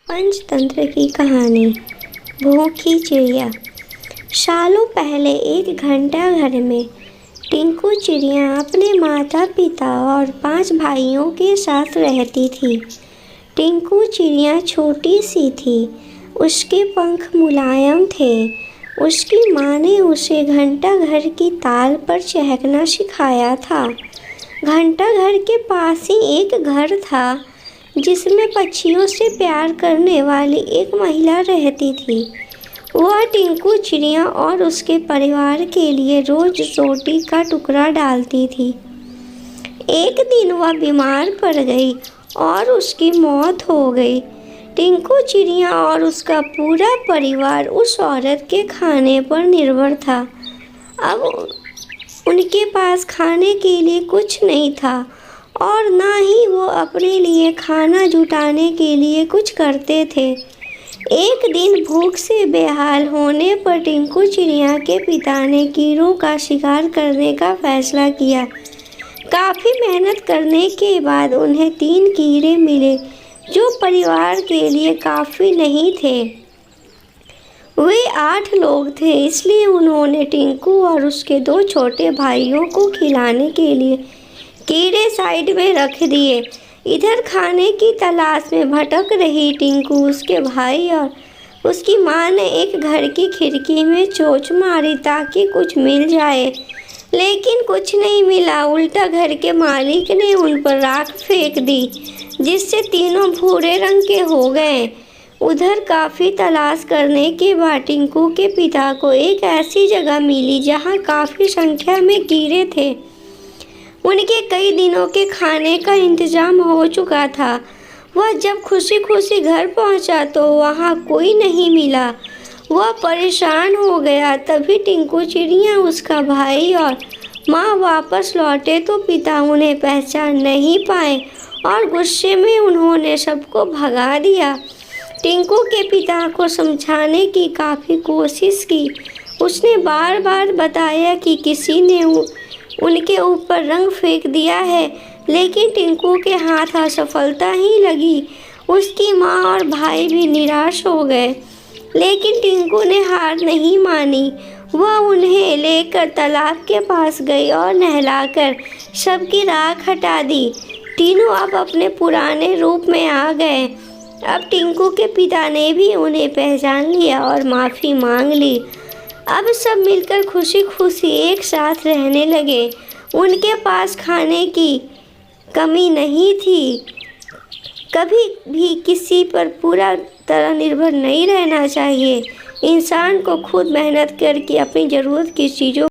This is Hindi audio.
पंचतंत्र की कहानी। भूखी चिड़िया। सालों पहले एक घंटा घर में टिंकू चिड़िया अपने माता पिता और 5 भाइयों के साथ रहती थी। टिंकू चिड़िया छोटी सी थी, उसके पंख मुलायम थे। उसकी माँ ने उसे घंटा घर की ताल पर चहकना सिखाया था। घंटा घर के पास ही एक घर था जिसमें पक्षियों से प्यार करने वाली एक महिला रहती थी। वह टिंकू चिड़िया और उसके परिवार के लिए रोज रोटी का टुकड़ा डालती थी। एक दिन वह बीमार पड़ गई और उसकी मौत हो गई। टिंकू चिड़िया और उसका पूरा परिवार उस औरत के खाने पर निर्भर था। अब उनके पास खाने के लिए कुछ नहीं था और ना ही वो अपने लिए खाना जुटाने के लिए कुछ करते थे। एक दिन भूख से बेहाल होने पर टिंकू चिड़िया के पिता ने कीड़ों का शिकार करने का फैसला किया। काफ़ी मेहनत करने के बाद उन्हें 3 कीड़े मिले जो परिवार के लिए काफ़ी नहीं थे। वे 8 लोग थे, इसलिए उन्होंने टिंकू और उसके 2 छोटे भाइयों को खिलाने के लिए कीड़े साइड में रख दिए। इधर खाने की तलाश में भटक रही टिंकू, उसके भाई और उसकी माँ ने एक घर की खिड़की में चोंच मारी ताकि कुछ मिल जाए, लेकिन कुछ नहीं मिला। उल्टा घर के मालिक ने उन पर राख फेंक दी जिससे तीनों भूरे रंग के हो गए। उधर काफ़ी तलाश करने के बाद टिंकू के पिता को एक ऐसी जगह मिली जहाँ काफ़ी संख्या में कीड़े थे। उनके कई दिनों के खाने का इंतजाम हो चुका था। वह जब खुशी खुशी घर पहुंचा तो वहां कोई नहीं मिला। वह परेशान हो गया। तभी टिंकू चिड़िया, उसका भाई और माँ वापस लौटे तो पिता उन्हें पहचान नहीं पाए और गुस्से में उन्होंने सबको भगा दिया। टिंकू के पिता को समझाने की काफ़ी कोशिश की। उसने बार बार बताया कि किसी ने उनके ऊपर रंग फेंक दिया है, लेकिन टिंकू के हाथ असफलता ही लगी। उसकी माँ और भाई भी निराश हो गए, लेकिन टिंकू ने हार नहीं मानी। वह उन्हें लेकर तालाब के पास गई और नहलाकर सबकी राख हटा दी। तीनों अब अपने पुराने रूप में आ गए। अब टिंकू के पिता ने भी उन्हें पहचान लिया और माफ़ी मांग ली। अब सब मिलकर खुशी खुशी एक साथ रहने लगे। उनके पास खाने की कमी नहीं थी। कभी भी किसी पर पूरा तरह निर्भर नहीं रहना चाहिए। इंसान को खुद मेहनत करके अपनी ज़रूरत की चीज़ों